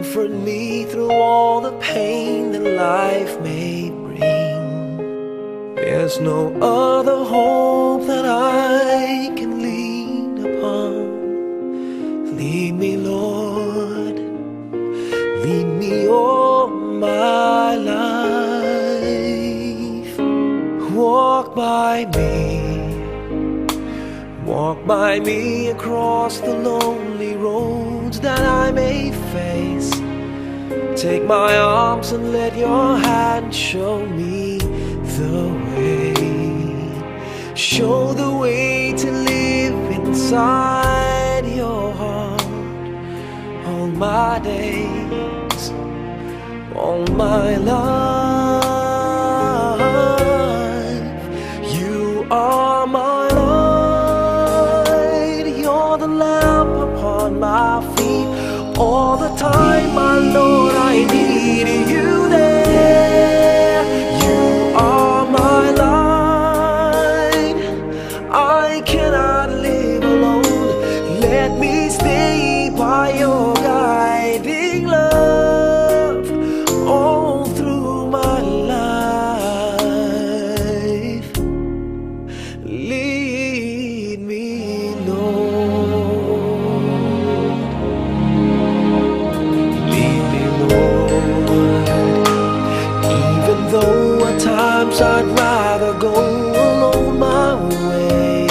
comfort me through all the pain that life may bring. There's no other hope that I can lean upon. Lead me, Lord, lead me all my life. Walk by me across the lonely roads that I may face. Take my arms and let your hand show me the way. Show the way to live inside your heart all my days, all my life. You are my light, you're the lamp upon my feet. All the time, my Lord, I need you there. You are my light, I cannot live alone. Let me stay by your guiding love all through my life. Lead me, Lord. Lead me, Lord. Even though at times I'd rather go alone my way,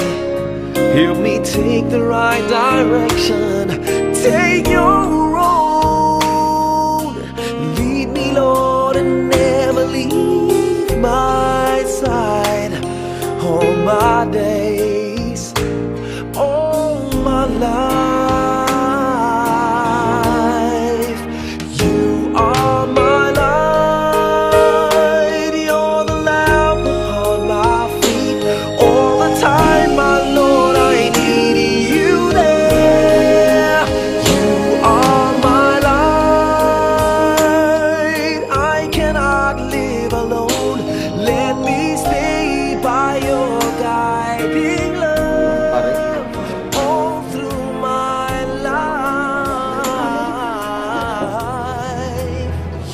help me take the right direction. Take your road. Lead me, Lord, and never leave my side. All my days, all my life. You are my light, you're the lamp upon my feet. All the time, my Lord, I need you there. You are my light, I cannot live alone. Let me stay by your guiding love all through my life.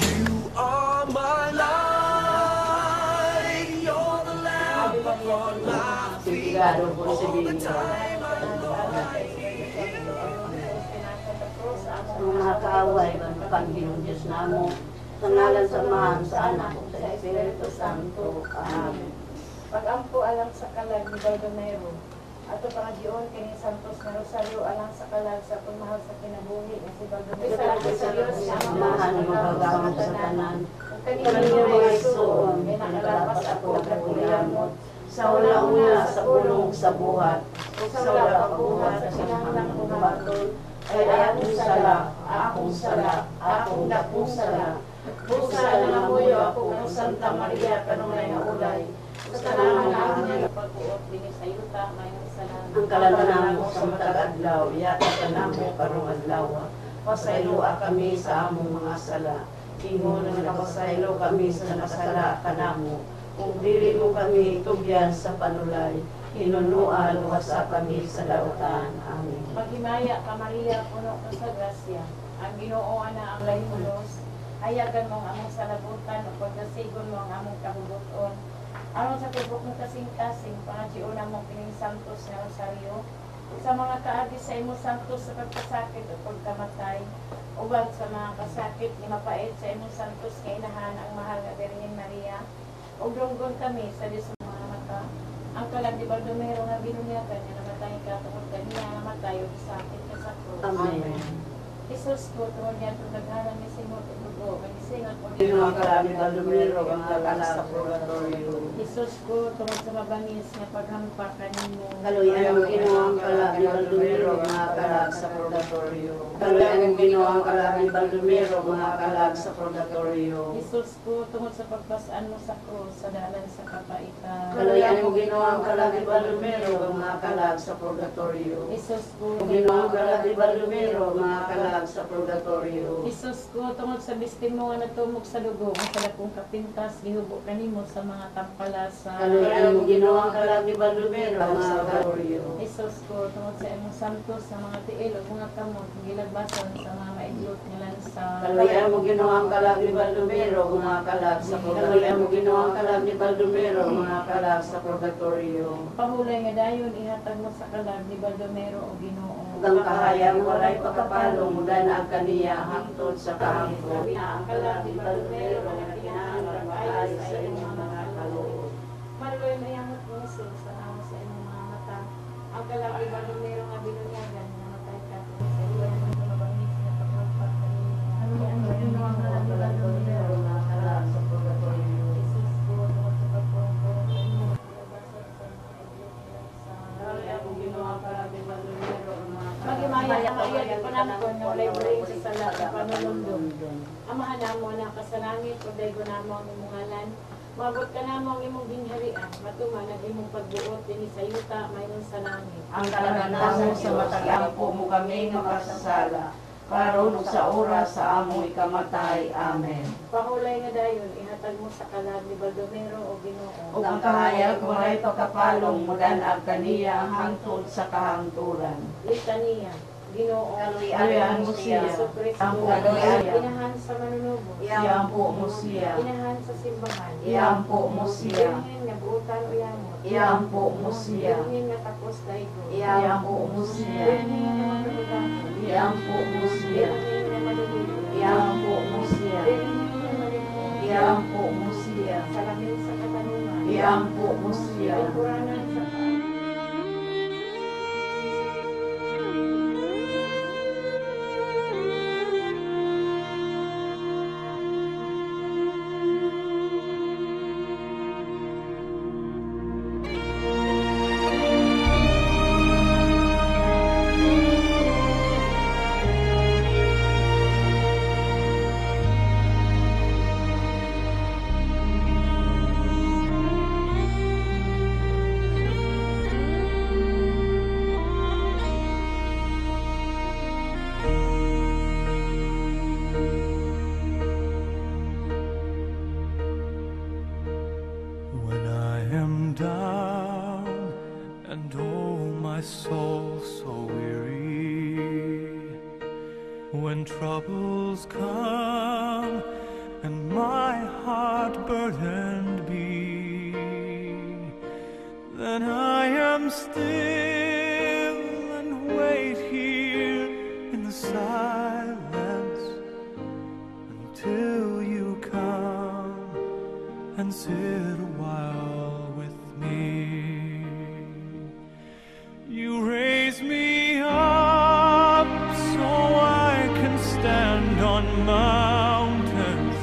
You are my light, you're the lamp upon my feet. All the time, my Lord, I need you. Mga kaaway, Panginoon Diyos namo, sa ngalan samahan sa anak sa Espiritu Santo. Amen. Pag-ampo alang sa kalag ni Baldomero, ato pangagion kini Santos na Rosario alang sa kalag sa pagmahal sa kinabuhi ni si Baldomero. Sa Diyos na Samahan mo pag-ampo sa tanan. Kanino mga isuon, may nakalapas ako na kuliyamot. Sa una-una sa pulong sa buhat, Sa wala kabuhat sa sinanglang bumatol, ay akong sala, akong sala, akong dakong sala. Pusa na namuyo ako ng Santa Maria kanunay nga ulay. Kasalanan namin niya pag-uot din sa yuta, mayroong salamat. Ang kalangan mo sa matag adlaw, yata ka namo karong adlaw. Pasaylo kami sa among mga sala. Ingon nga nakapasaylo kami sa nakasala kanamo. Kung dili mo kami tugyan sa panulay, hinunuan wasa kami sa dautan. Amen. Maghimaya ka Maria, puno ka sa grasya. Ang Ginoo ana ang lahimulos. Hayagan mo ang among salabutan o pagkasigon mo ang among kahubuton. Aron sa tibok mo kasing-kasing, pangagion among kining Santos na Rosario, sa mga kaagi sa imo Santos sa pagkasakit o pagkamatay, uban sa mga kasakit ni mapait sa imo Santos nga inahan ang mahal nga Birhen Maria, ug dunggon kami sa Dios sa mga mata. Ang kalag di Baldomero nga binunyagan niya namatay ka tungkol kaniya namatay o sakit ka sa krus. Amen. Jesus ko, tungkol niya itong naghalang ni Senyor Tudugo, magisingat mo Sino ang karami Baldomero ang kalag sa purgatorio? Jesus ko, tungkol sa mabangis niya paghampa kanimo. Kaluyan ang ginoang kalag ni Baldomero mga kalag sa purgatorio. Kaluyan ang ginoang kalag ni Baldomero mga kalag sa purgatorio. Jesus ko, tungkol sa pagpasaan mo sa krus, sa dalan sa kapaitan. Kaluyan ang ginoang kalag ni Baldomero mga kalag sa purgatorio. Jesus ko, Ang ginoang kalag ni Baldomero mga kalag sa purgatorio. Jesus ko, tungkol sa bistin mo nga natumog sa dugo, ang kalakong kapintas, gihubo kanimo sa mga tampalasan. Kaluyan ang ginoang kalag ni Baldomero mga purgatorio. Jesus ko, tungkol sa imong santos sa mga tiil ilog mga kamot gilagbasan sa mga maidlot ngalan sa Kaluyan mo ginawang kalag ni Baldomero, mga kalag sa Kaluyan mo ginawang kalag ni Baldomero, mga kalag sa purgatorio. pahulay nga dayon ihatag mo sa kalag ni Baldomero o Ginoo. Ang kahayang walay pagkapalong mula na ang kaniya hangtod sa kahangtod. Ang kalag ni Baldomero, mga kinahanglan ay sa inyong mga kaloob. Maluloy na yamot mo sa amo sa inyong mga mata. Ang kalag ni Baldomero nga binunyagan nga matay ka sa iwan mo sa mabangis na pagmagpag kanina. Ano yun ang kalag ni Baldomero? Mga kalag sa purgatorio. Jesus ko, tungkol sa pagpapong kanina. Gilagbasan sa mga idlot ngalan sa Kaluyan mo ginawang kalag ni Baldomero, mga Magimaya ang iya panangkon na walay buling sa sala sa panulundong. Amahan namo na kasalangit o daygo namo ang imong ngalan. Mabot ka namo ang imong ginharian. Matuman ang imong pagbuot dinhi sa yuta mayroon sa langit. ang kalaganasan sa matagampo mo kami nga makasasala. Karon ug sa oras sa among ikamatay. Amen. Pahulay nga dayon ihatag mo sa kalag ni Baldomero o Ginoo. Ug ang kahayag walay pagkapalong mudan-ag kaniya hangtod sa kahangturan. Litania. Ginoo. Kaluyan mo siya. Jesucristo. Ampo mo siya. Inahan sa manunubo. Iampo mo siya. Inahan sa simbahan. Iampo mo siya. Birhen nga buutan o yamot. Iampo mo siya. Birhen nga tapos daygo. Iampo mo siya. Birhen nga matulugan. Iampo mo siya. Birhen nga maluluyo. Iampo mo siya. Birhen nga malimong. Iampo mo siya. Salamin sa katanungan. Iampo mo siya. Puranan sa When I am down and oh my soul so weary, when troubles come and my heart burdened be, then I am still and wait here in the silence until you come and sit a while with me. You raise me up so I can stand on mountains.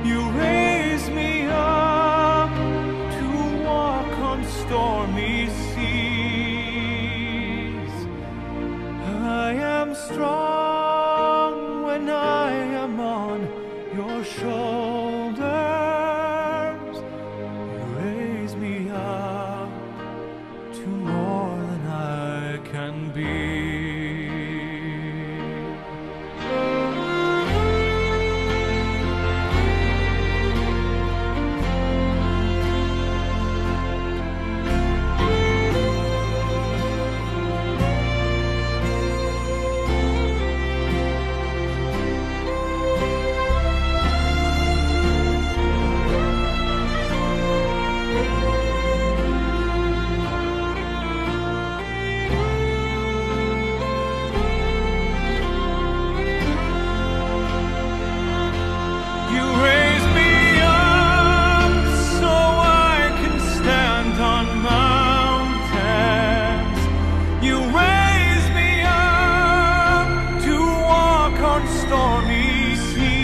You raise me up to walk on stormy seas. I am strong when I am on your shoulders. You raise me up to more than I can be. You raise me up so I can stand on mountains. You raise me up to walk on stormy seas.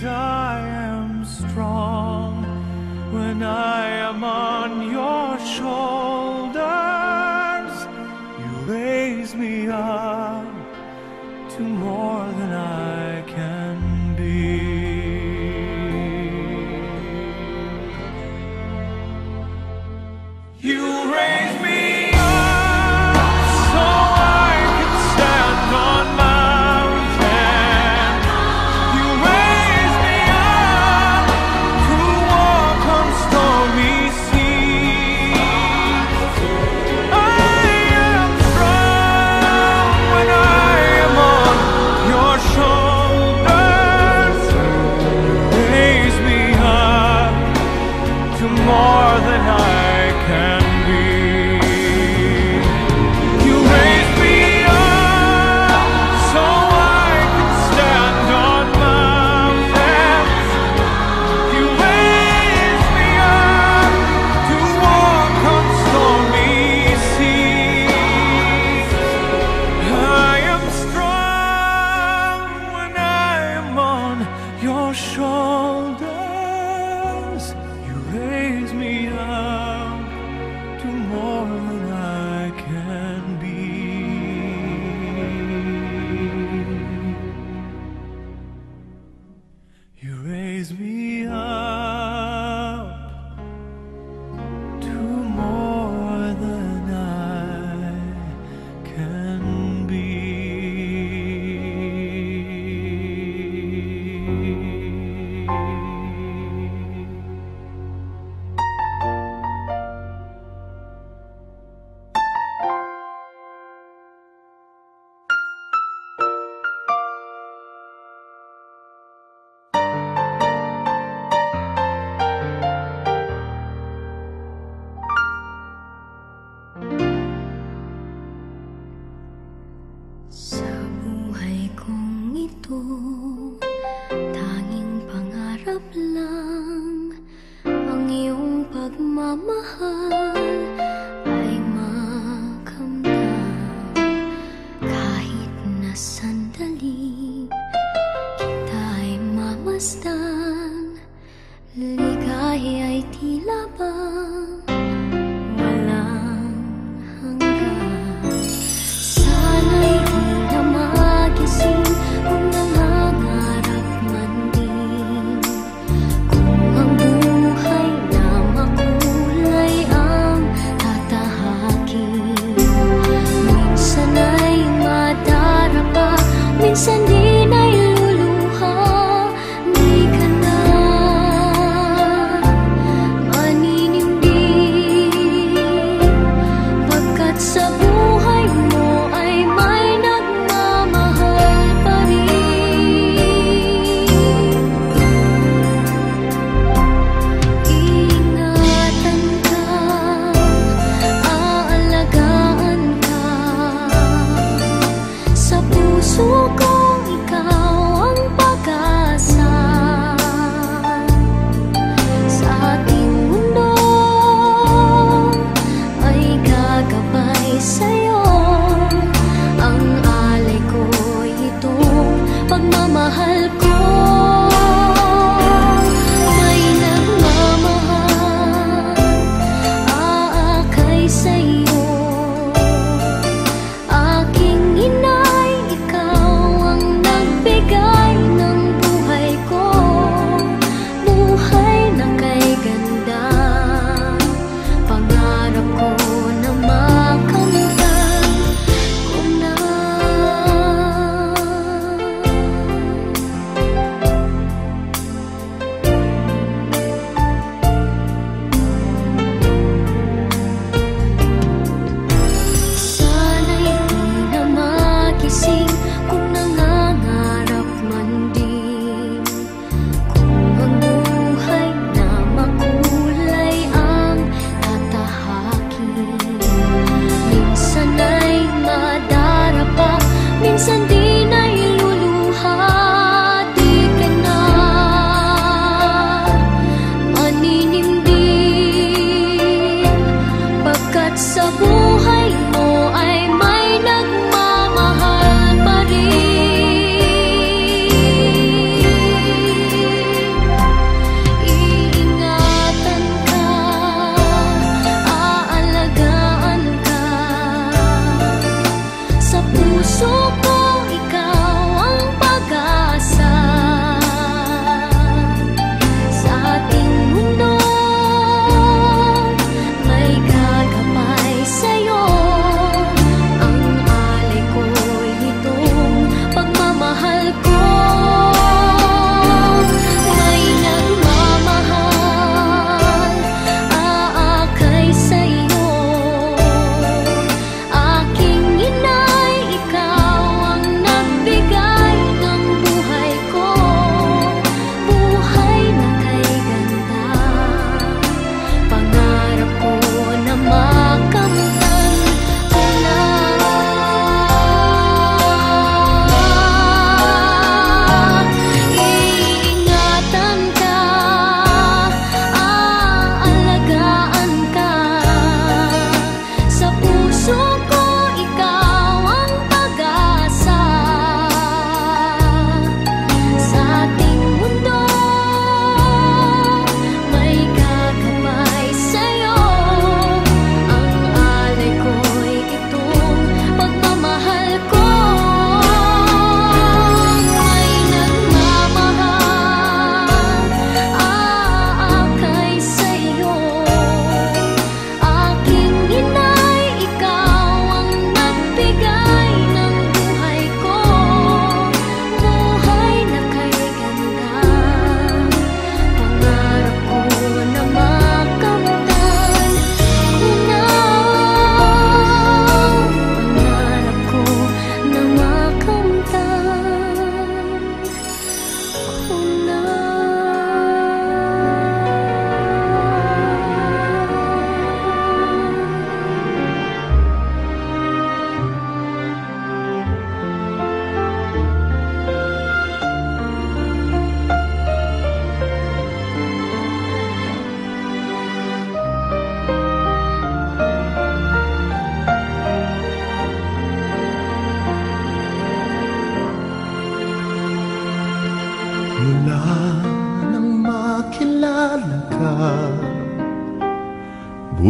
I am strong when I am on your shoulders. You raise me up to more than I can be. You raise me up so I can stand on mountains. You raise me up to walk on stormy seas. I puso, tanging pangarap lang ang iyong pagmamahal ay makamdam. Kahit na sandali kita'y mamasdan, ligaya ay tila bang walang hanggan. Sana'y di na magising kung nangangailangan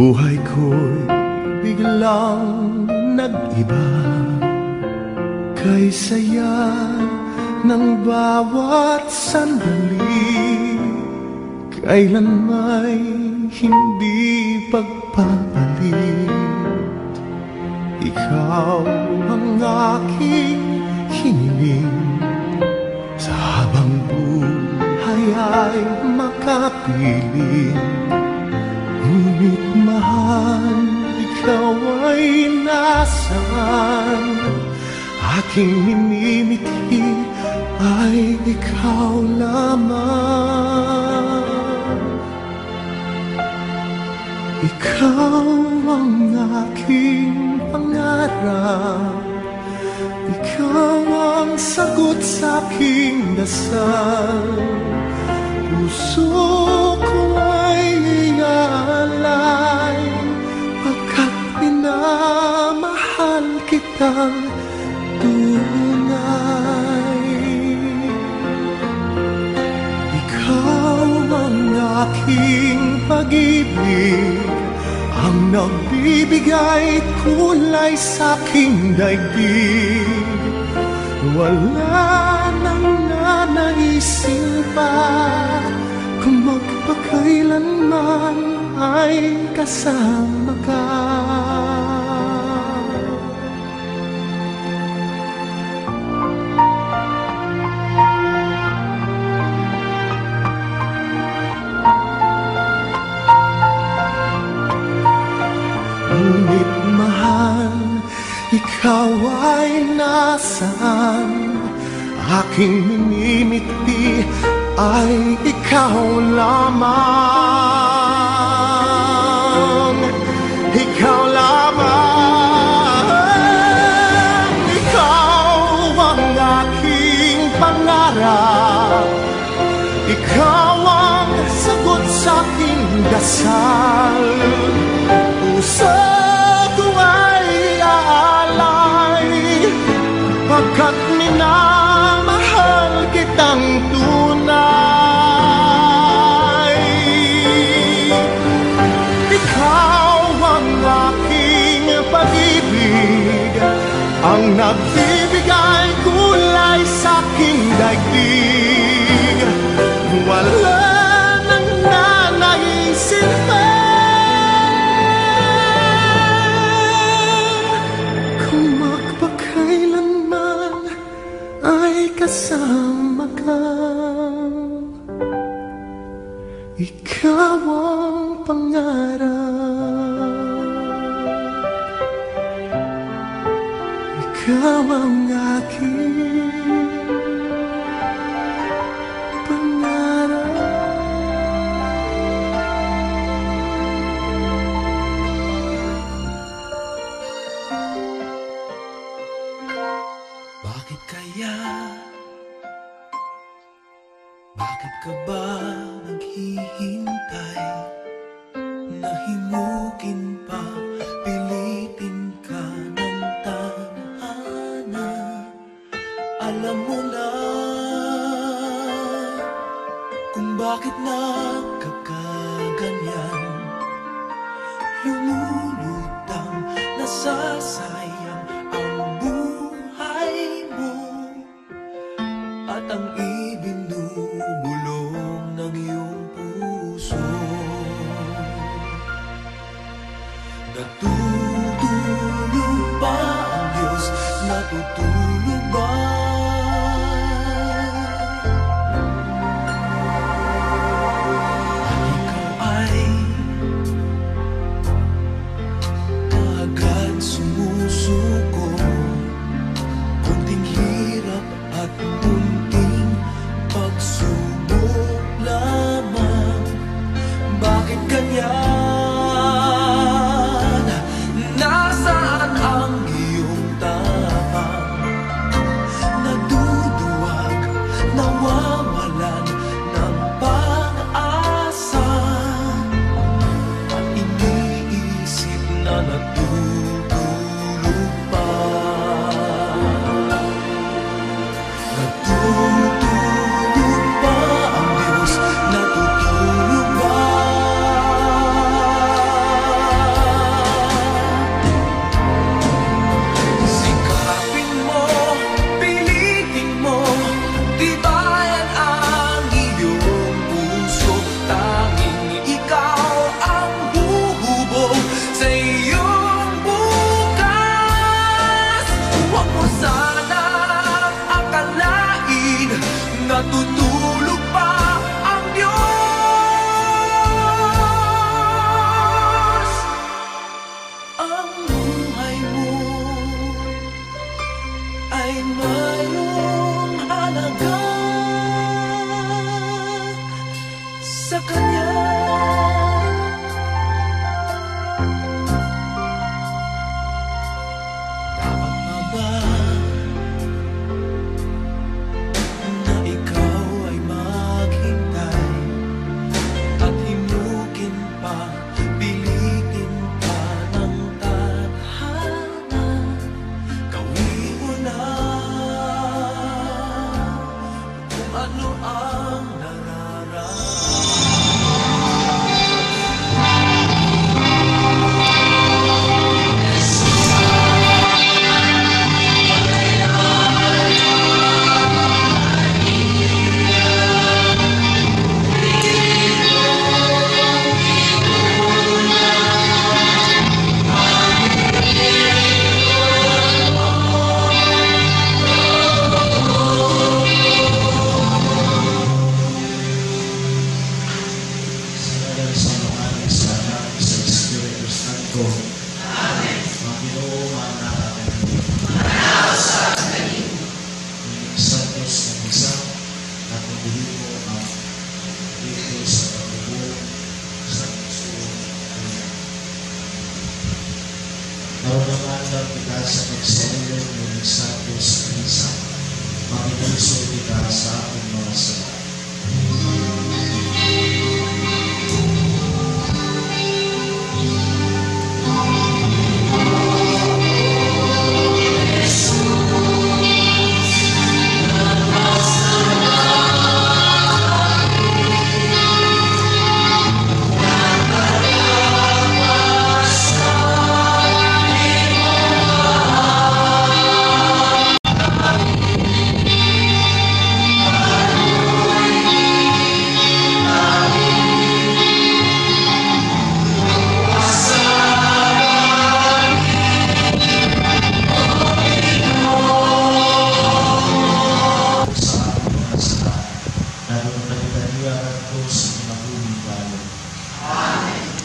Buhay ko'y biglang nag-iba, kay saya ng bawat sandali, kailan may hindi pagpapalit. Ikaw ang aking hiniling, sa habang buhay ay makapiling. Ngunit mahal, ikaw ay nasaan? Aking minimithi ay ikaw lamang. Ikaw ang aking pangarap, ikaw ang sagot sa aking dasal. Puso ko ay iaalay, pagkat minamahal kitang tunay. Ikaw ang aking pag-ibig, ang nagbibigay kulay sa aking daigdig. Wala nang nanaisin pa, kung magpakailanman ay kasama ka. Ngunit mahal, ikaw ay nasaan? Aking minimithi ay ikaw lamang. Ikaw lamang. Ikaw ang aking pangarap, ikaw ang sagot sa aking dasal. Puso ko ay aalay, pagkat minamahal kitang tunay. Ikaw ang aking pag-ibig, ang nagbibigay kulay sa aking daigdig. Wala nang nanaisin pa, kasama ka. Ikaw ang pangarap, ikaw ang aking pangarap. Bakit kaya? Bakit ka ba naghihintay? Nahimukin pa, pilitin ka ng tadhana. Alam mo na kung bakit nagkakaganyan. Lumulutang, nasasayang ang buhay mo, at ang ibinubulong ng iyong puso. Natutulog ba ang Diyos? Natutulog ba? At ikaw ay kaagad sumusunod ay mayroong halaga sa Kanya. Dapat pa ba na ikaw ay maghintay at himukin pa, piliin pa ng tadhana? Gawin mo na kung ano ang Naunang-unang kita sa pagsaulog ng Santos Krisa, makikiso kita sa aking mga sala.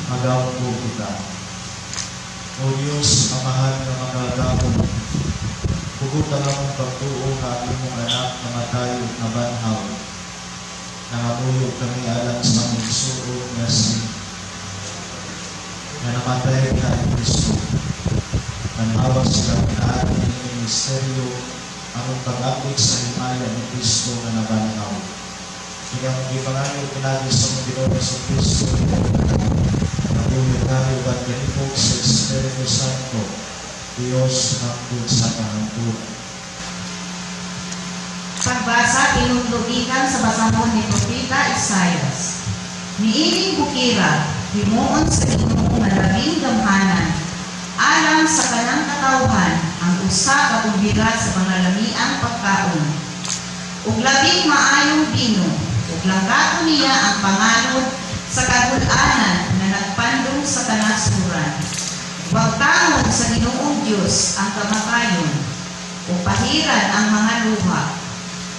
Magawin po kita. O Diyos, ang mahal na magagawin, pugutan ang pagtuo na aking mong anak na matayo na banhaw. Nangamulog kami alang sa magsuro na na namatay na ang Kristo. Manhawas lang na ating ministeryo ang pag-apit sa himaya ni Kristo na nabanhaw. Hinggang ipangayo pinagi sa mga Pinoy sa Kristo, nabulit tayo ba't ganipog sa Espiritu Santo, Diyos hangtod sa kahangturan. Pagbasa tinutlubikan sa basahon ni Propeta Isaias. Niiling bukira, himuon sa Ginoo nga labing gamhanan, alang sa kanang katawhan, ang usa ka tubigat sa pangalamiang pagkaon. Ug labing maayong bino, ug langgato niya ang panganod sa kagul-anan na nagpandong sa kanasuran. Wagtangon sa Ginoong Diyos ang kamatayon, ug pahiran ang mga luha,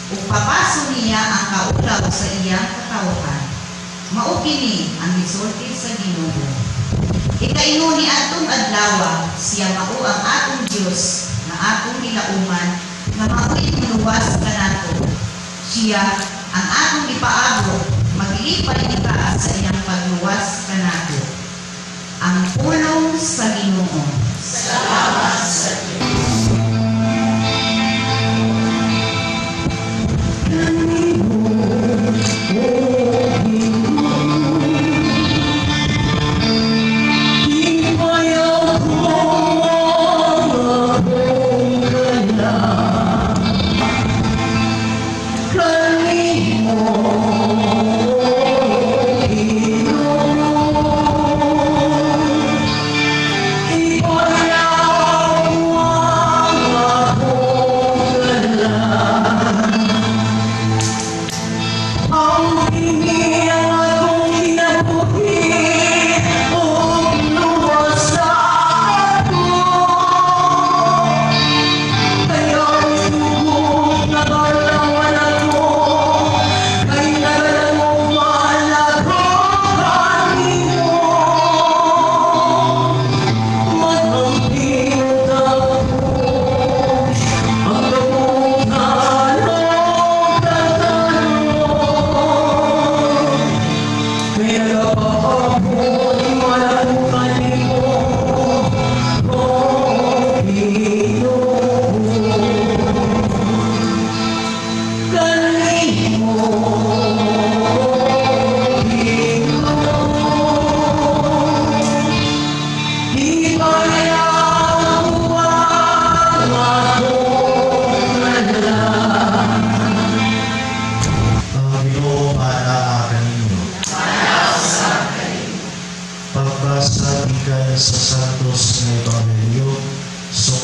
ug papaso niya ang kaulaw sa iyang katawhan. Mao kini ang gisulti sa Ginoo. Ikaingon ni atong adlaw, siya mao ang atong Diyos na atong gilauman, nga mao'y luwas kanato. Siya ang atong ipaabot, maglipay kita sa iyang pagluwas kanato. Ang pulong sa Ginoo. Salamat sa Diyos. Keep on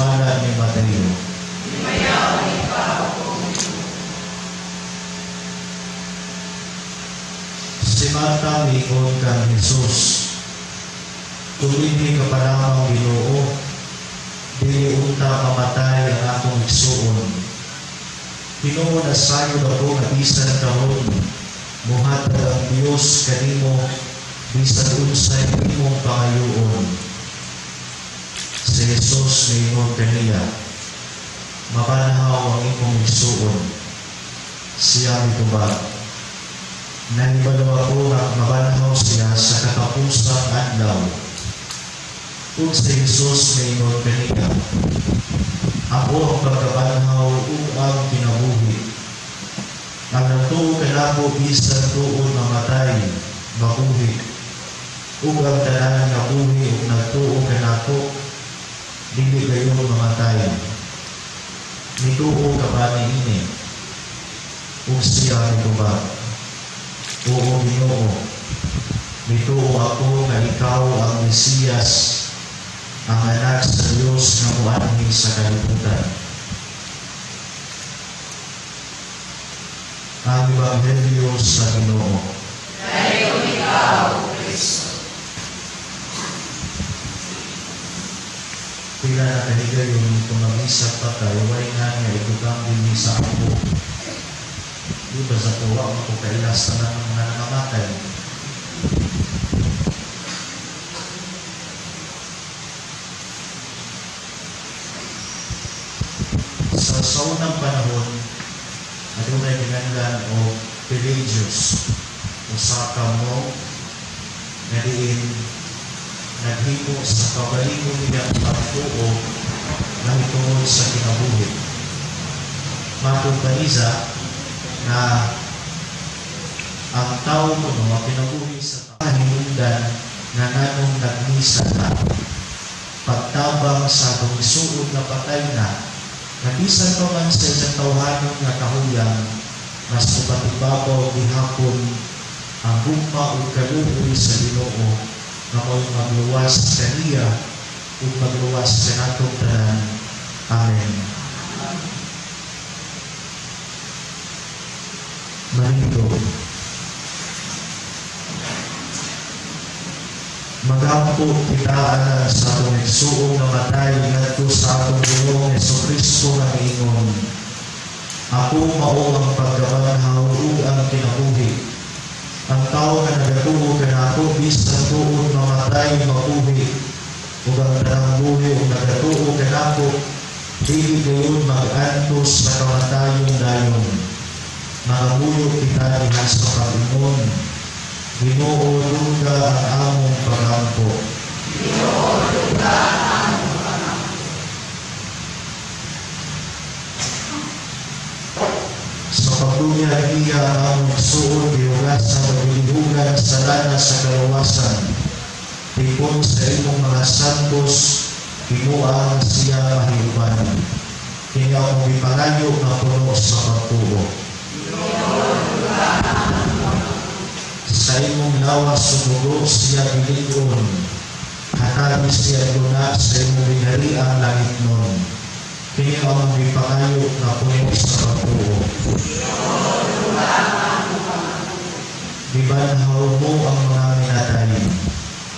ngalan ni Mateo. Si Marta miingon kang Jesus, kung hindi ka pa lamang Ginoo, dili unta mamatay ang akong igsuon. Hinuon asayo ako nga bisan karon, muhatag ang Dios kanimo bisan unsay imong pangayoon. Si Jesus miingon kaniya, mabanhaw ang imong igsuon. Siya mitubag, nanibalo ako nga mabanhaw siya sa katapusang adlaw. Kung si Jesus miingon kaniya, ako ang pagkabanhaw ug ang kinabuhi. Ang natuo kanako bisan tuon mamatay, mabuhi. Ug ang tanan nga buhi ug natuo kanako, dili gayon mamatay. Nituo ka ba niini? Ug siya mitubag, oo Ginoo, nituo ako nga ikaw ang Mesiyas, ang anak sa Diyos na muanhi sa kalibutan. Ang Ebanghelyo sa Ginoo. Dayon ikaw, Kristo. Pila na kanigayon kung mag-isa pa tayo, way nga nga itugang din sa ako. Diba sa tuwa ako kailas na mga nangamatay. Sa unang panahon, adunay ginanglan o Pelagius, usa ka mo nga diin naghimo sa kabaliko niyang pagtuo na hitungod sa kinabuhi. Matong kanisa na ang tao mo no kinabuhi sa hinungdan na nanong nagmisa na pagtabang sa pagsuod na patay na nabisan pa man sa isang tawhanon nga kahuyang mas upatibabaw gihapon ang gugma o kaluoy sa Ginoo na mo'y magluwas kaniya o magluwas sa natong tanan. Amen. Manigo. Magampo kita sa atong igsuong na matay ngadto sa atong Ginoong Jesucristo nga miingon, ako mao ang pagkabanhaw ug ang kinabuhi. Ang tao nga nagatuo kanako bisan tuon mamatay mabuhi, ug ang tanang buhi ug nagatuo kanako dili gayon mag-antos sa kamatayon dayon. Magabuyo kita diha sa Panginoon. Ginoo duga ang among pagampo. Ginoo duga ang among pagampo. Sa pagduya iya ang among suod gihugasan o bilihugan sa lana sa kalawasan. Tipon sa imong mga santos, himuang siya mahiuban. Kini akong ipangayo na puno sa pagtuo. Ginoo duga ang among sa imong lawas sumugo siya biligon, hatagi siya guna sa imong binariang langit nun. Kini ang ipangayo na puno sa pagtuo. Gibanhaw mo ang mga minatay,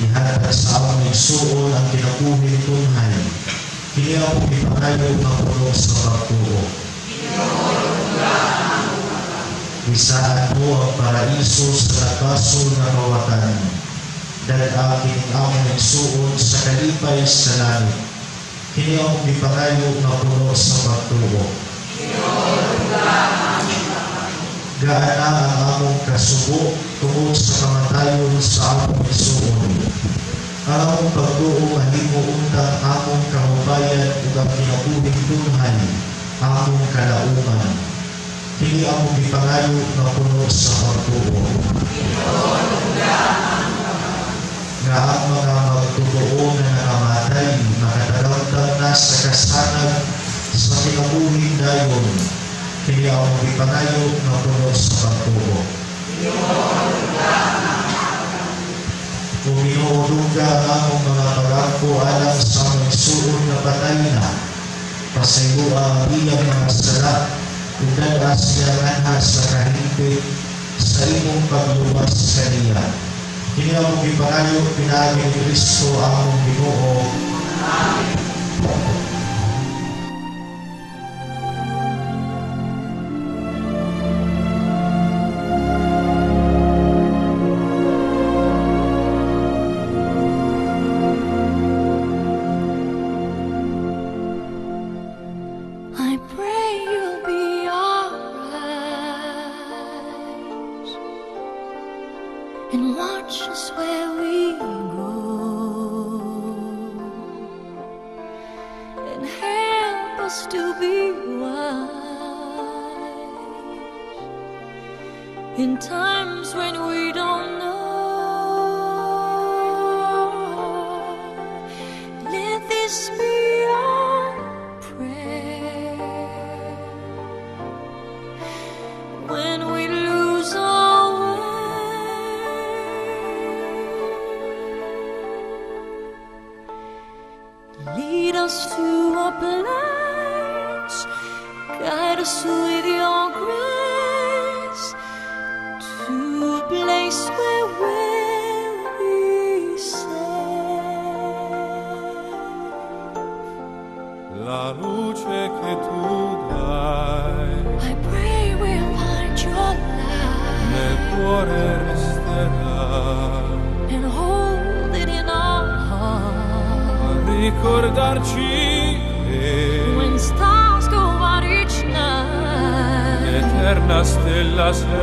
ihatag sa among igsuon ang kinabuhi tunhay. Kini ang ipangayo na puno sa pagtuo. Bisaan mo ang paraiso sa nagkasol na kawatan, dahil aking among igsuon sa kalipay sa langit. Kini ang ipangayo na puno sa pagtuo. Gaana ang among kasubo tungod sa kamatayon sa among igsuon. Ang among pagtuo mahimo untang among kahubayan ug ang kinabuhing tunhay, among kalauman. Kini ang ipangayo na puno sa pagtuo. Nga ang mga magtutuo na nakamatay, makatagawtang na sa kasanag sa kinabuhi dayon. Kini ang ipangayo na puno sa pagtuo. Kung inuuluga ang mga pagampo alang sa mga suon na patay na, Pasayloa bilang mga sala, unanas niya anhas sa kahilipin sa imong pagluwas kaniya. Kini ang ipanayo pinagi ni Kristo ang Ginoo. I pray you'll be alright and watch us where we go and help us to be wise in times when we don't know. Let this be our prayer when we lose our way. Lead us to a place, guide us with your grace, to a place where we'll be safe. La luce che tu dai I pray we'll find your light nel cuore resterà, and hold it in our heart. a ricordarci When che stars go out each night, eterna stella sei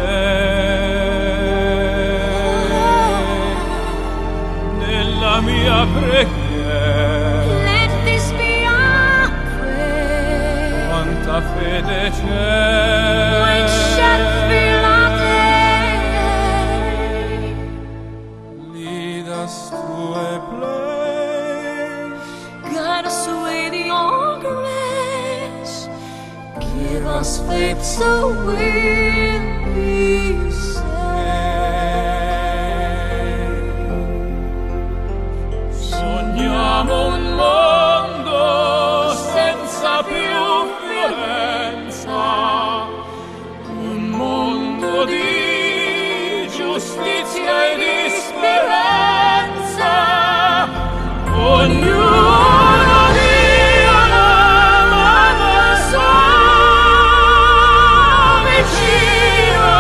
nella mia preghiera. let this be our prayer. Quanta fede We shall c'è, feel our day. lead us to a place, Guide us with your grace. Give us faith so we'll be safe. sogniamo un mondo senza più violenza, un mondo di giustizia e di speranza. Ognuno dia la mano al suo vicino,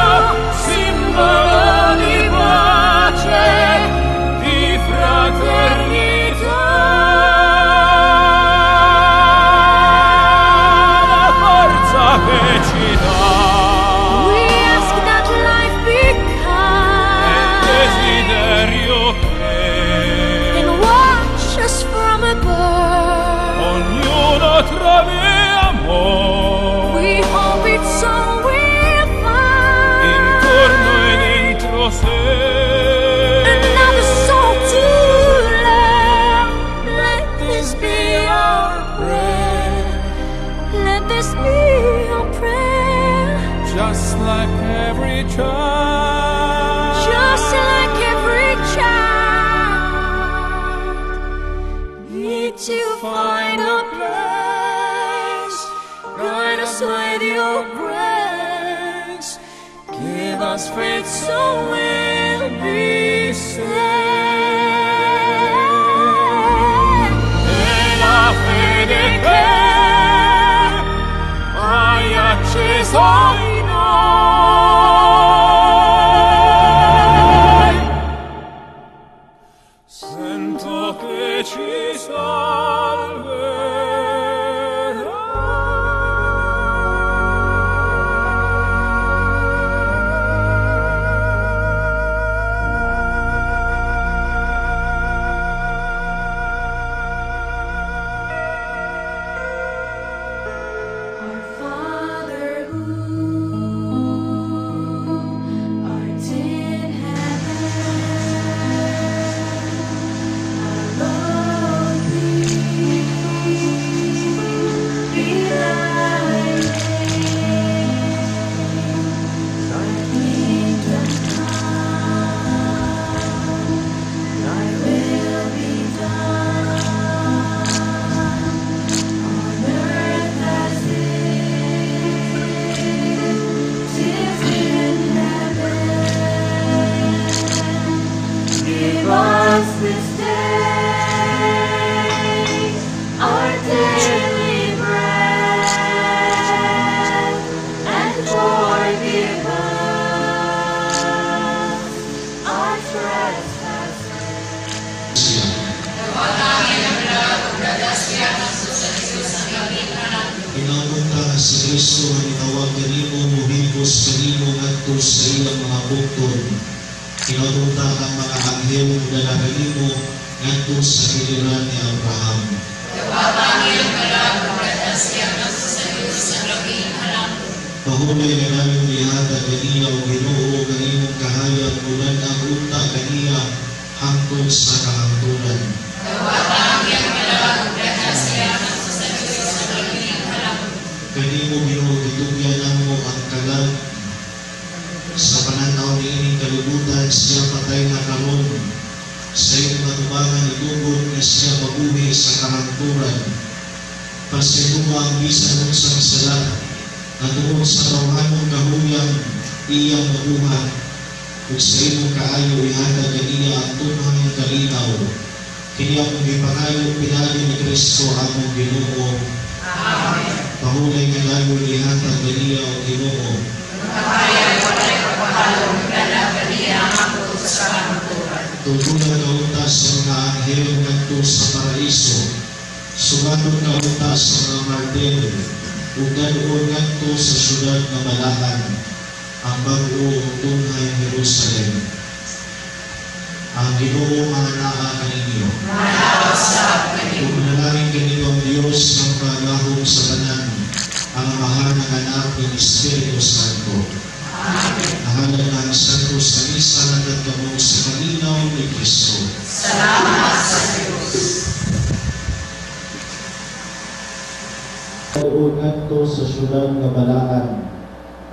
simbolo di pace, di fraternità. La forza che ci dà We ask that life be e il kind desiderio che and watch us from above. ognuno trovi amore We hope it's so we'll find intorno e dentro sé. another soul to love. Let this be our prayer. Let this be our prayer. Just like every child, Just like every child, need to find a place. Guide us with your grace. Give us faith so we'll be safe. e la fede che hai acceso in noi, sento che ci salverà. Kristo nga itawag kanimo muhigos kanimo ngadto sa ilang mga bukton. Kinautunta ang mga anghel dala kanimo ngadto sa giliran ni Abraham. Pahulay na namin lihata kaniya o Ginoo kanimong kahayag ulan ang unta kaniya hangtod sa kahangtunan. Kanimo Ginoo gitugyan namo ang kalag sa pananaw ni ining kalibutan siya patay na karon sa iyong matubangan itugod na siya mabuhi sa kahangturan. Pasiguma ang bisan unsang sala na tungod sa tawhanong kahuyang iyang mabuhat ug sa imong kaayo ihanda kaniya ang tunhang kalinaw. Kini among gipangayo pinagi ni Kristo among Ginoo. Amen. Pahulay nga layo ihanda kaniya o Ginoo. Tutulan na utas sa mga anghel ngadto sa paraiso. Sugadon na utas sa mga martir. Ug ganoon ngadto sa syudad nga malahan, ang bag-o tunhay Jerusalem. Ang Ginoo mga naa kaninyo. Ug manalangin kaninyo ang Dios ng pagahom sa tanan, ang mahal ng anak ng Espiritu Santo. Nahalan ng Santos na isa na nagkamo sa kalinaw ni Kristo. Salamat sa Diyos. Ganoon ngadto sa syudad nga balaan,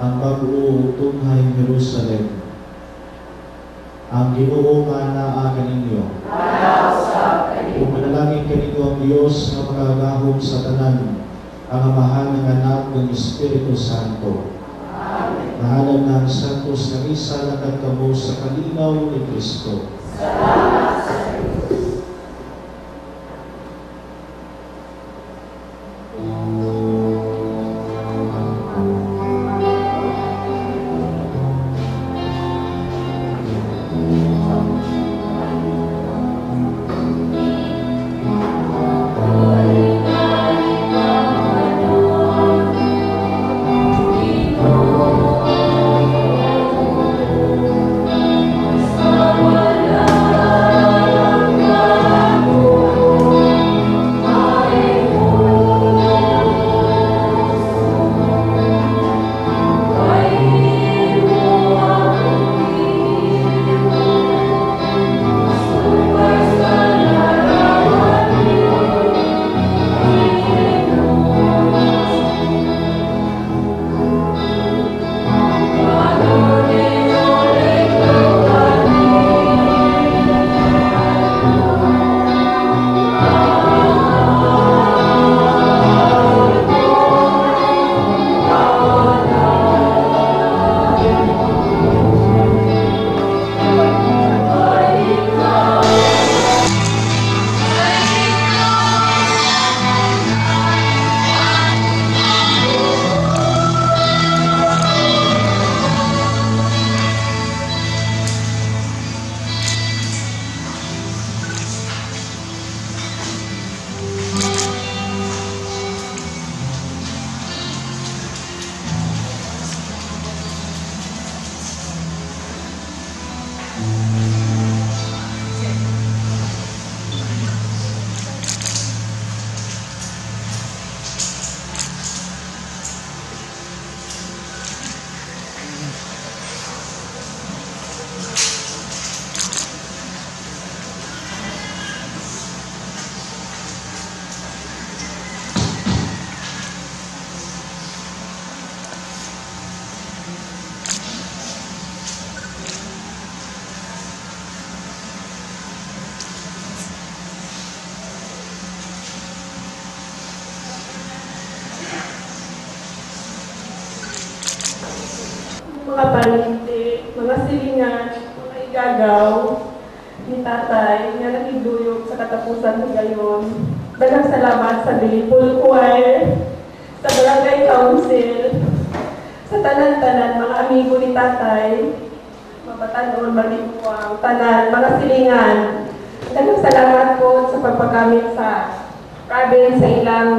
ang bag-o tunhay Jerusalem. Ang Ginoo nga naa kaninyo. Ug manalangin kaninyo ang Dios nga pagagahom sa tanan, ang amahan ng anak ng Espiritu Santo. Nahalan ng Santos na isa na nagkamo sa kalinaw ni Kristo. Salamat sa Diyos. Mga palinti, mga silingan, mga igagaw ni tatay nga nagiduyog sa katapusan ng gayon. Daghang salamat sa Bilipol Choir, sa Barangay Council, sa tanan-tanan mga amigo ni tatay, mabatanon, malimuang, tanan, mga silingan. Daghang salamat po sa pagpagamit sa province sa ilang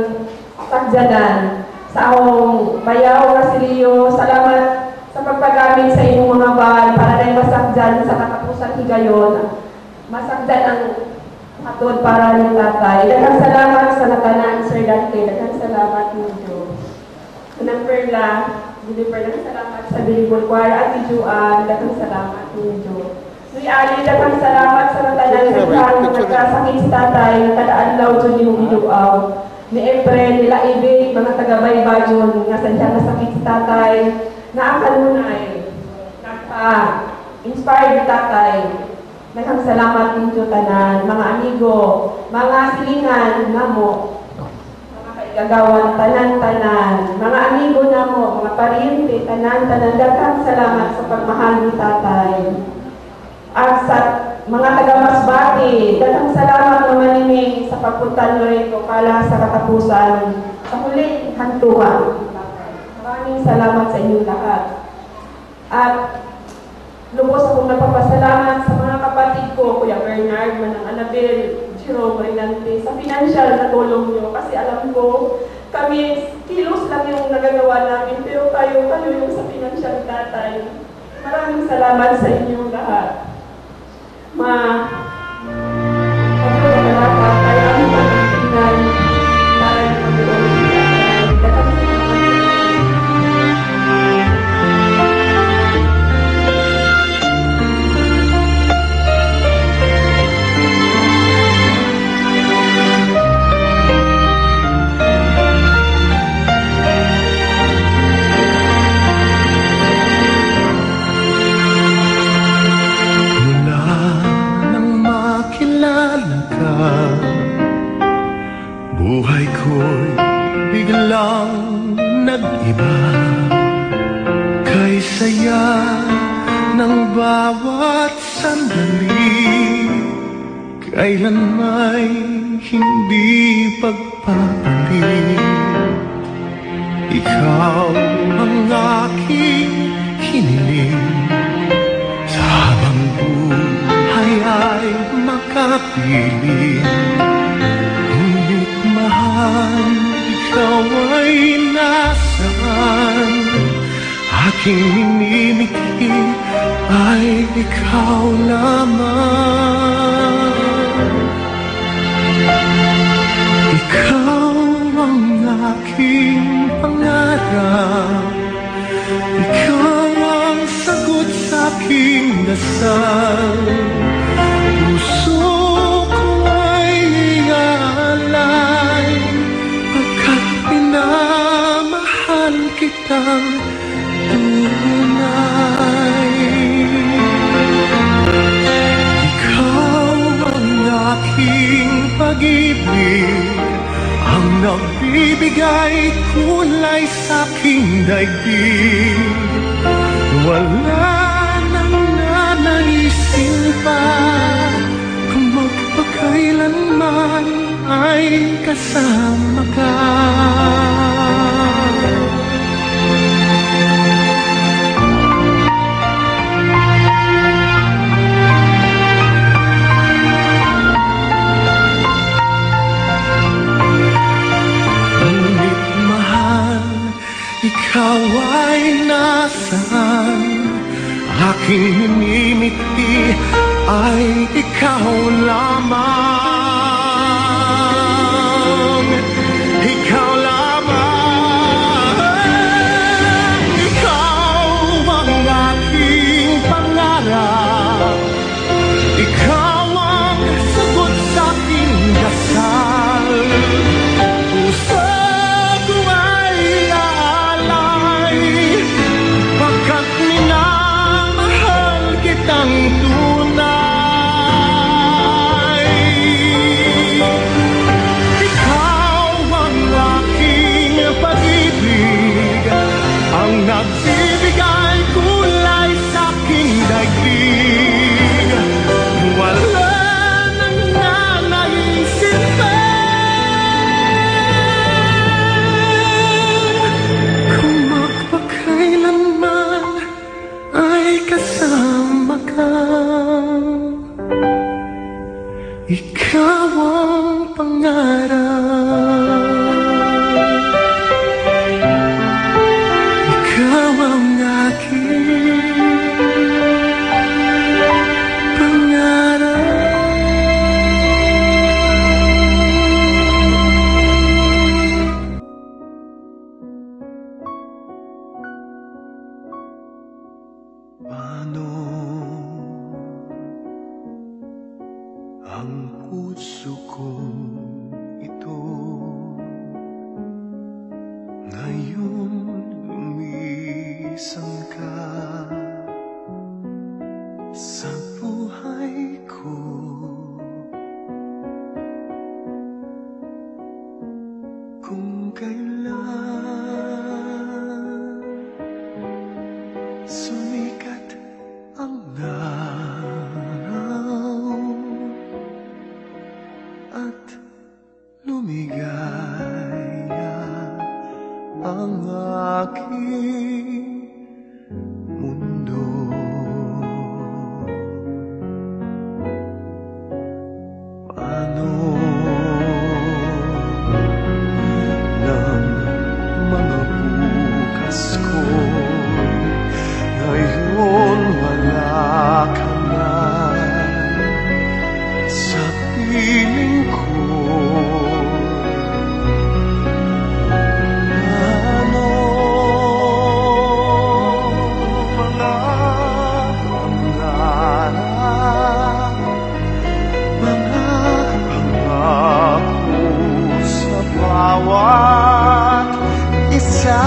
pagjadan. sa akong bayaw nga si Leo. Salamat sa pagpagamit sa inyong mga bal para na masakdan sa katapusan higayon. Masakdan ang atod para ni tatay. Daghang salamat sa natanan, Sir Dante. Daghang salamat ninyo. Unang perla, daghang salamat sa Bilibol Choir at Juan. Daghang salamat ninyo. Nuy Ali, daghang salamat sa natanan ng nagkasakit si tatay. Kada-adlaw dyan yung iluaw. Ni Efren, nila Ibig, mga taga-Bayba dyan, nga sadya nasakit si tatay. Na ang kanunay, nagpa-inspired tatay. Daghang salamat ninyo tanan, mga amigo, mga silingan namo, mga kaigagawan tanan-tanan, mga amigo namo, mga pariente tanan-tanan. Daghang salamat sa pagmahal ni tatay. At sa mga taga-Masbate, daghang salamat naman nini sa pagpunta nyo rito pala sa katapusan sa huling hantuan. Maraming salamat sa inyong lahat. At lubos akong nagpapasalamat sa mga kapatid ko, Kuya Bernard, Manang Anabel, Jerome Marinante, sa financial na tulong nyo. Kasi alam ko, kami, kilos lang yung nagagawa namin, pero kayo yung sa financial tatay. Maraming salamat sa inyong lahat. Buhay ko'y biglang nag-iba, kay saya ng bawat sandali, kailan may hindi pagpapalit. Ikaw ang aking hiniling, sa habang buhay ay makapiling. Mahal, ikaw ay nasaan? Aking minimiki ay ikaw lamang. Ikaw ang aking pangarap, ikaw ang sagot sa aking dasal. Puso ko ay ialay, pagkat pinamahal kitang tunay. Ikaw ang aking pag-ibig, ang nagbibigay kulay sa aking daigdig. Wala nang nanaisin pa, kung magpakailanman ay kasama ka. Ngunit mahal, ikaw ay nasaan? Aking minimiti ay ikaw lamang. Ikaw lamang. Ikaw ang aking pangarap, ikaw ang sagot sa aking dasal. Puso ko ay aalay, pagkat minamahal kitang tunay. puso kong ito. Ngayon lumisan ka sa buhay ko. Kung kailan sumikat ang araw at lumigaya ang aking mundo. Paano ng mga bukas ko ngayon wala ka na sa piling ko? Ano mga pangarap, mga pangako sa bawat isa?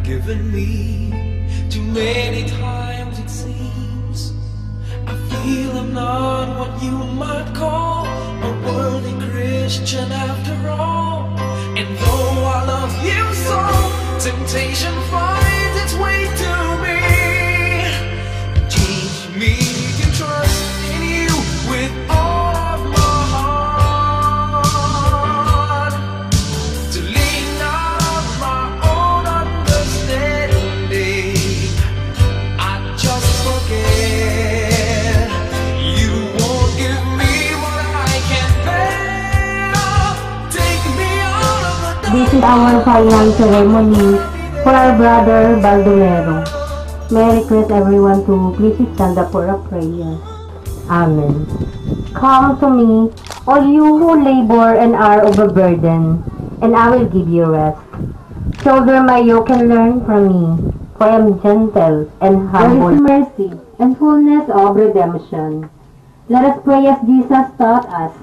Forgiven me too many times it seems. I feel I'm not what you might call a worthy Christian after all. And though I love you so, temptation finds its way to me. Teach me to trust in you with all of my heart, to lean not on my own understanding. I just forget you won't give me what I can bear. Take me out of the dark. This is our final ceremony for our brother Baldomero. May I request everyone to please stand up for a prayer. Amen. Come to me, all you who labor and are overburdened, and I will give you rest. Shoulder my yoke and learn from me, for I am gentle and humble. There is mercy and fullness of redemption. Let us pray as Jesus taught us.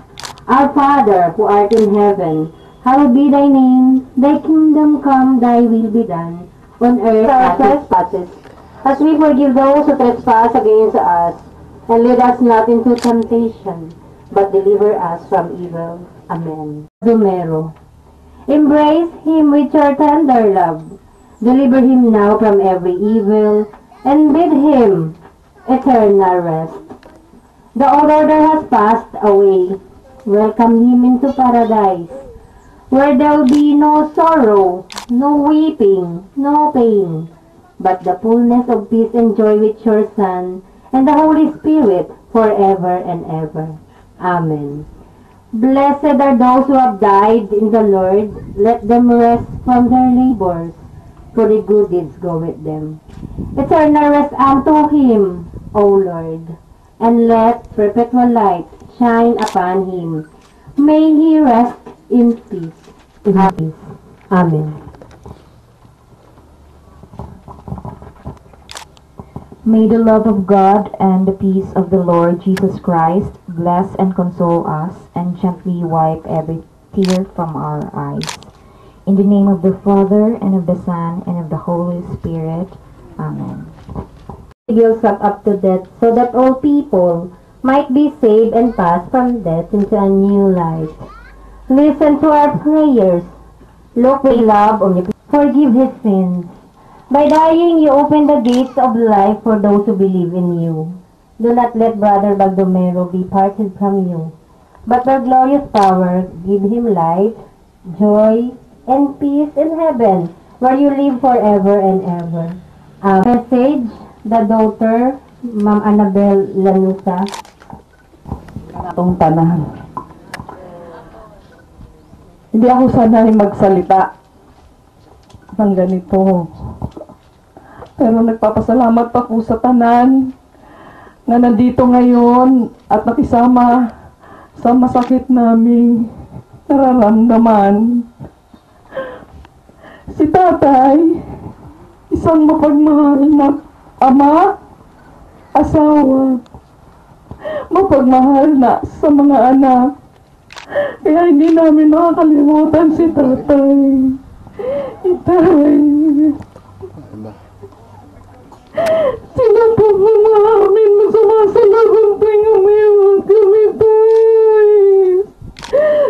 Our Father, who art in heaven, hallowed be thy name. Thy kingdom come, thy will be done, on earth as it is. as we forgive those who trespass against us. And lead us not into temptation, but deliver us from evil. Amen. Dumero. Embrace him with your tender love. Deliver him now from every evil, and bid him eternal rest. The old order has passed away. Welcome him into paradise, where there will be no sorrow, no weeping, no pain, but the fullness of peace and joy with your Son and the Holy Spirit forever and ever. Amen. Blessed are those who have died in the Lord. Let them rest from their labors, for the good deeds go with them. Eternal rest unto him, O Lord, and let perpetual light shine upon him. May he rest in peace. Amen. May the love of God and the peace of the Lord Jesus Christ bless and console us and gently wipe every tear from our eyes. In the name of the Father, and of the Son, and of the Holy Spirit. Amen. Gives up to death, so that all people might be saved and pass from death into a new life. Listen to our prayers. Look with love on you. Forgive his sins. By dying, you open the gates of life for those who believe in you. Do not let Brother Baldomero be parted from you, but by glorious power, give him light, joy, and peace in heaven, where you live forever and ever. Message, the daughter, Ma'am Annabel Lanusa. Atong tanan. Hindi ako sanay magsalita ng ganito. Pero nagpapasalamat ako sa tanan na nandito ngayon at nakisama sa masakit naming nararamdaman. Si tatay, isang mapagmahal na ama, asawa, mapagmahal na sa mga anak. Kaya hindi namin makakalimutan si tatay. Itay. Sinapag mo namin masama sa labang tuwing umiwag kami, tay.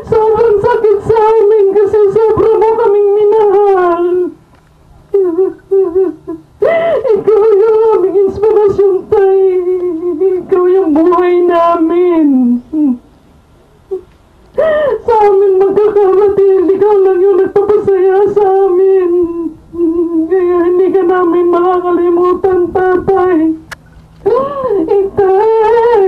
Sobrang sakit sa amin kasi sobra mo kaming minahal. Ikaw yung aming inspirasyon, tay. Ikaw yung buhay namin. Sa amin magkakamatid, ikaw lang yung nagpapasaya sa amin. Kaya hindi ka namin makakalimutan, tatay. Itay.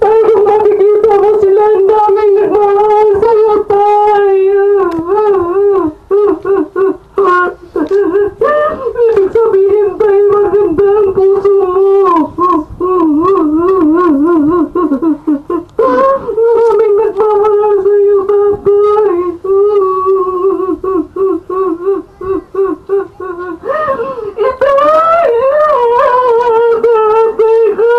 Tay, kung makikita mo sila, ang daming nagmamahal sa'yo, tay. Ibig sabihin, tay, maganda ang puso mo. Maraming nagmamahal sa'yo, tatay. Itay! Tatay ka!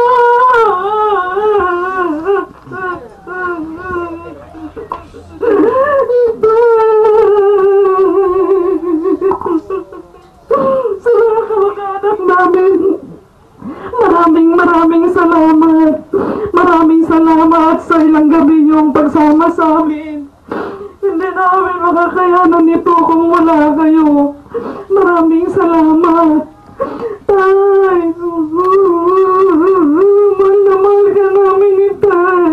Sa mga kamag-anak namin, maraming salamat. Maraming salamat sa ilang gabi niyong pagsama sa amin. Hindi namin makakayanan nito kung wala kayo. Maraming salamat. Tay, mahal na mahal ka namin ni Tay.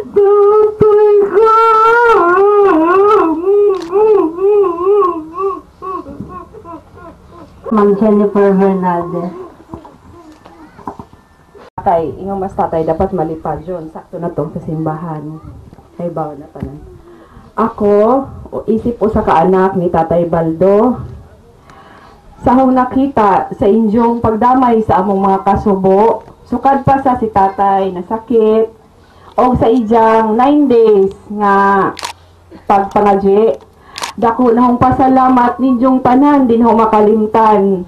Tatay ka! Ma'am Jennifer Hernandez. Tatay, ingang mas tatay, dapat malipad yun. Sakto na to sa simbahan. Kay bawa na tanan. Ako, isip ko sa kaanak ni Tatay Baldo. Sa akong nakita sa inyong pagdamay sa among mga kasubo, sukad pa sa si tatay na sakit, o sa ijang 9 days nga pagpangadye. Dako na akong pasalamat ninyong tanan, din akong makalimtan.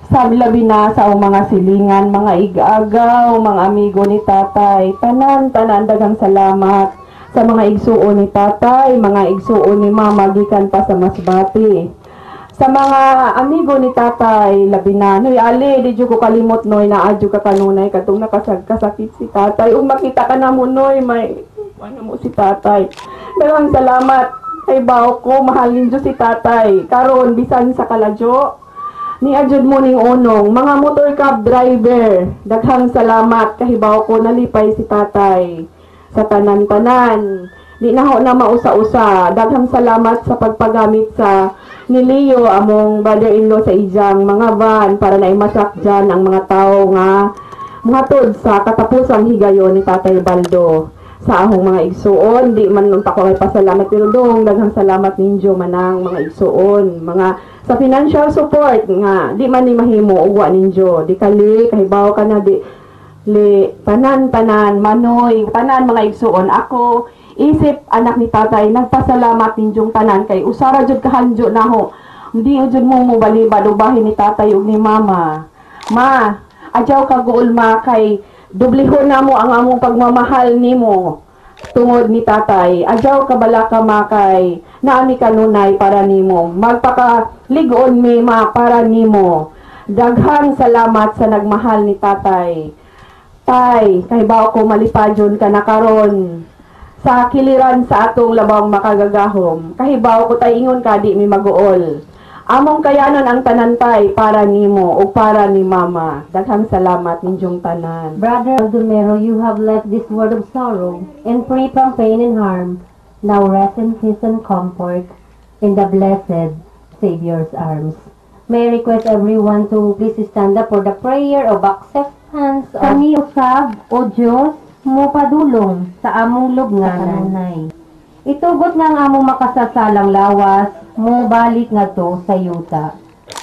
Sabi labi na sa mga silingan, mga igagaw, mga amigo ni tatay. Tanan, dagang salamat. sa mga igsuon ni tatay, mga igsuon ni mama gikan pa sa Masbati. Sa mga amigo ni tatay, labi na, noy, ali, di ko kalimot, noy, naadyo ka kanunay, katong nakasakit si tatay. Ug makita ka na mo, noy, may, ano mo si tatay. Maraming salamat, kay bao ko, mahalin Diyos si tatay. Karon bisan sa kaladyo, ni adjud mo ning unong, mga motor cab driver, daghang salamat, kay bao ko, nalipay si tatay. Sa tanan-tanan, di na ho na mausa-usa, daghang salamat sa pagpagamit sa ni Leo, among brother-in-law sa ijang mga van para na imasak dyan ang mga tao nga mga tod sa katapusang higayon ni Tatay Baldo sa ahong mga igsuon. Di man nung tako kay pasalamat pero dong daghang salamat ninyo manang mga igsuon, mga sa financial support nga di man ni mahimo ugwa ninyo, di kali kahibaw ka na di tanan manoy tanan mga igsuon. Ako isip anak ni tatay nagpasalamat ninyong tanan kay usara jud kahanjo na ho, hindi jud mo balibad ubahin ni tatay ug ni mama. Ma, adyaw ka guulma kay dublihon na mo ang among pagmamahal nimo tungod ni tatay. Adyaw ka bala ka ma kay naami kanunay para nimo, magpakaligon mi ma para nimo. Daghang salamat sa nagmahal ni tatay. Tay, kahibaw ko malipadyon ka na karon sa kiliran sa atong labang makagagahom. Kahibaw ko tay ingon ka di mi maguol. Among kayanon ang tanantay para nimo o para ni mama. Daghang salamat ninyong tanan. Brother Baldomero, you have left this world of sorrow and free from pain and harm. Now rest in peace and comfort in the blessed Savior's arms. May I request everyone to please stand up for the prayer of acceptance. Kami usab, O Diyos, mo padulong sa among lubnganan. Itugot nga ang among makasasalang lawas, mo balik nga to sa yuta.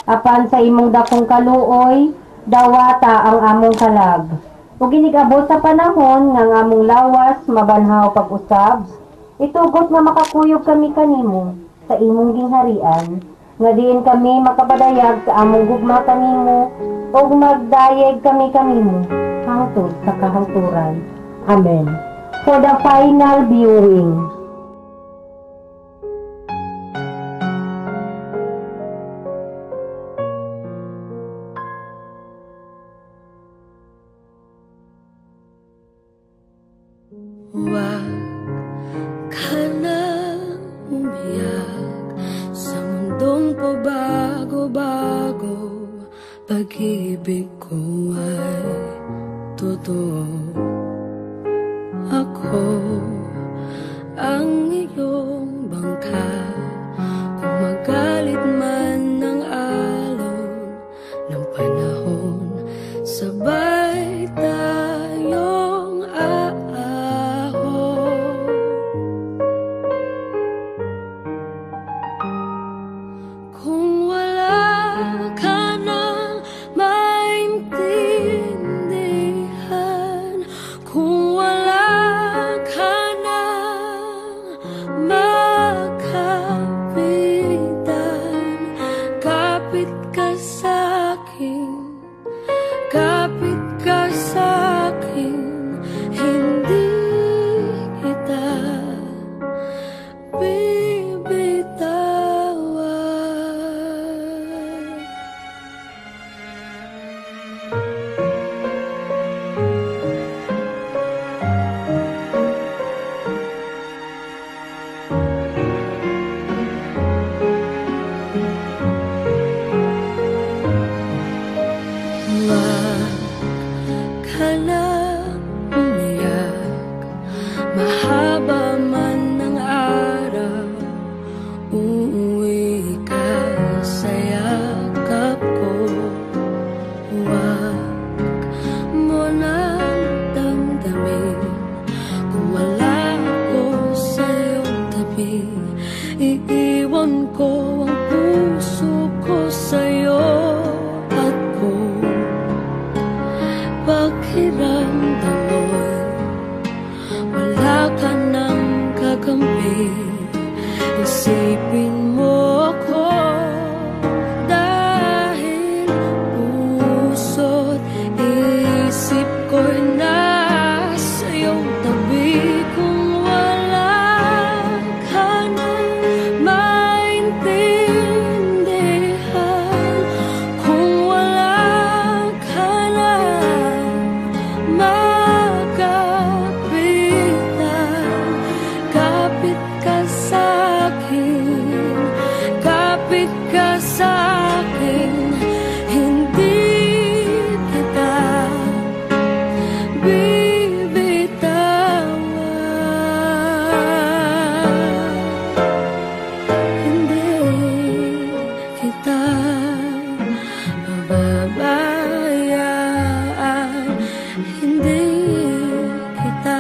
Apan sa imong dakong kaluoy, dawata ang among kalag. Ug ginigabot sa panahon nga ang among lawas, mabanhaw pag-usab, itugot nga makakuyog kami kanimo sa imong gingharian, nga diin kami makapadayag sa among gugma kanimo, ug magdayeg kami kanimo hangtod sa kahangturan. Amen. For the final viewing. Huwag ka na umiyak sa mundong pabago-bago. Pag-ibig ko ay totoo. Ako ang iyong bangka. Kung magalit man ng alon ng panahon, sabay tayong aahon. Kung wala ka nang maintindihan, kung wala ka nang makapitan, kapit ka sa'kin, kapit ka sa'kin, hindi kita bibitawan. Huwag ka na umiyak, mahaba man ang araw, uuwi ka sa yakap ko. Huwag mo nang damdamin kung wala ako sa iyong tabi. Iiwan ko ang puso ko sa'yo at kung pakiramdam mo'y wala ka nang kakampi, isipin mo ko dahil puso't isip ko'y nasa iyong tabi. Kung wala pababayaan, hindi kita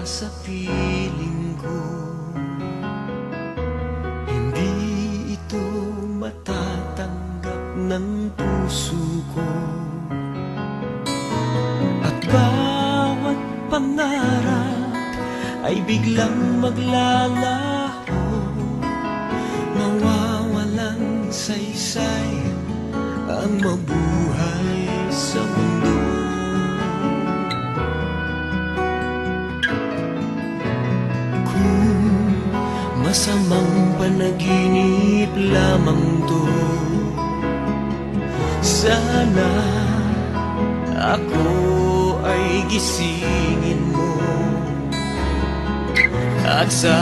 sa piling ko. Hindi ito matatanggap ng puso ko. At bawat pangarap ay biglang maglalaho, mawawalang saysay ang mabuhay sa mundo. Masamang panaginip lamang to, sana ako ay gisingin mo. At sa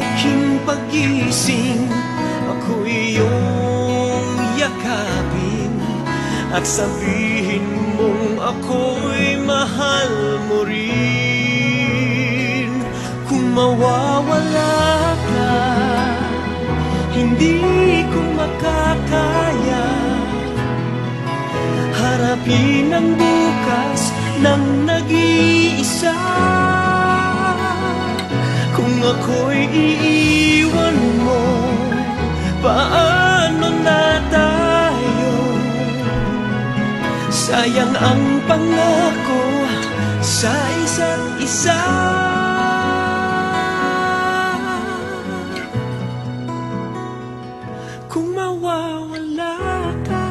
aking pagising, ako iyong yakapin at sabihin mong ako'y mahal mo rin. Kung mawawala ka, hindi ko makakaya harapin ang bukas ng nag-iisa. Kung ako'y iiwan mo, paano na tayo? Sayang ang pangako sa isa't isa. Kung mawawala ka,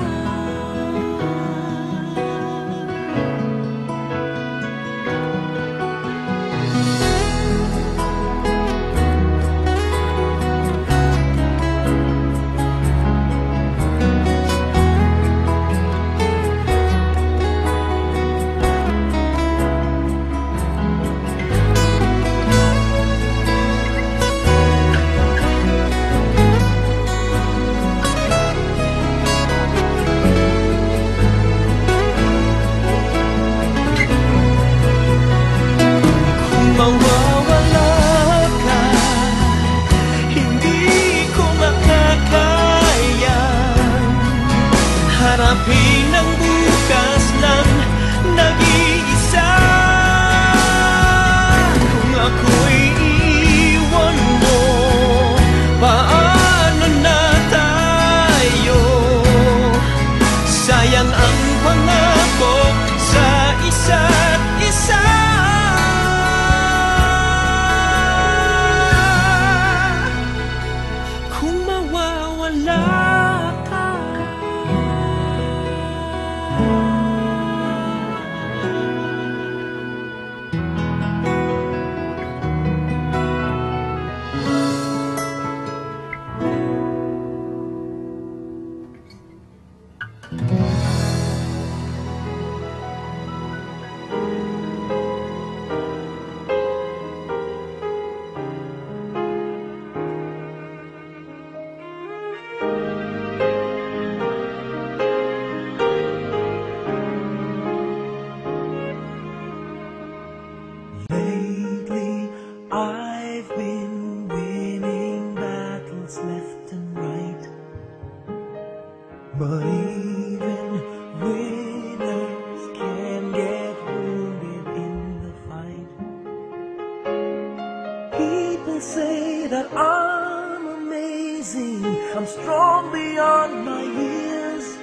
that I'm amazing, I'm strong beyond my years,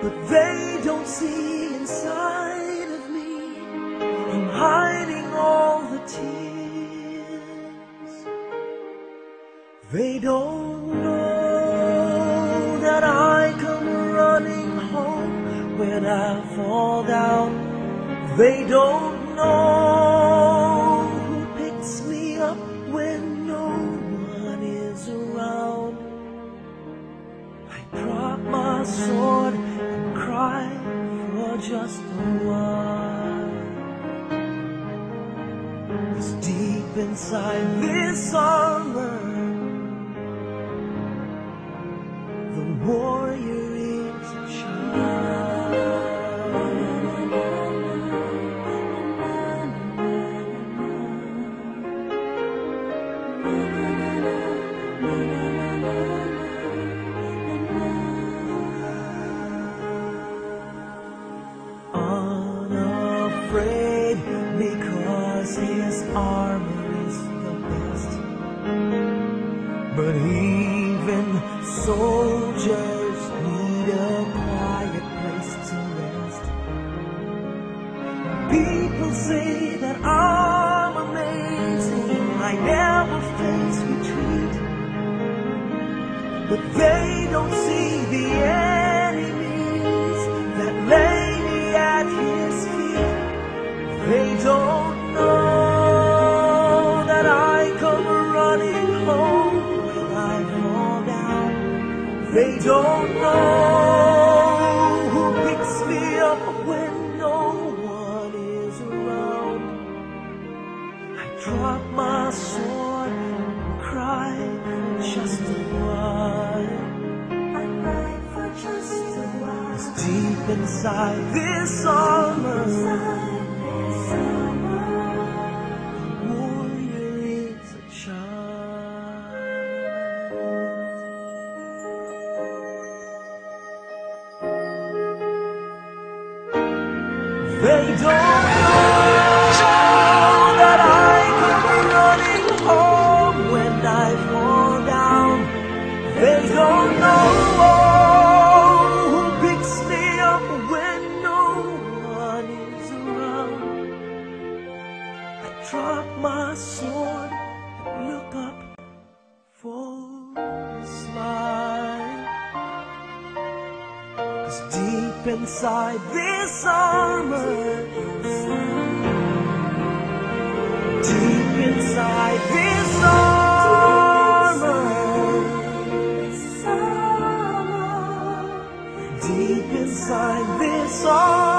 but they don't see inside of me. I'm hiding all the tears. They don't know that I come running home when I fall down. They don't know who picks me up when no one is around. I drop my sword and cry for just a while. 'Cause deep inside this armor, the warrior is a child. Unafraid because his armor is the best. But even soldiers need a quiet place to rest. People say that I'm amazing, I never face retreat, but they don't see the enemies that lay me at his feet. They don't know that I come running home when I fall down. They don't know who picks me up when no one is around. I drop my sword and cry for just a while. I cry for just a while. 'Cause deep inside this armor, the warrior is a child. They don't know that I come running home when I fall down. They don't know who picks me up when no one is around. I drop my sword and look up for a smile. 'Cause deep inside this armor, deep inside this armor, deep inside this armor,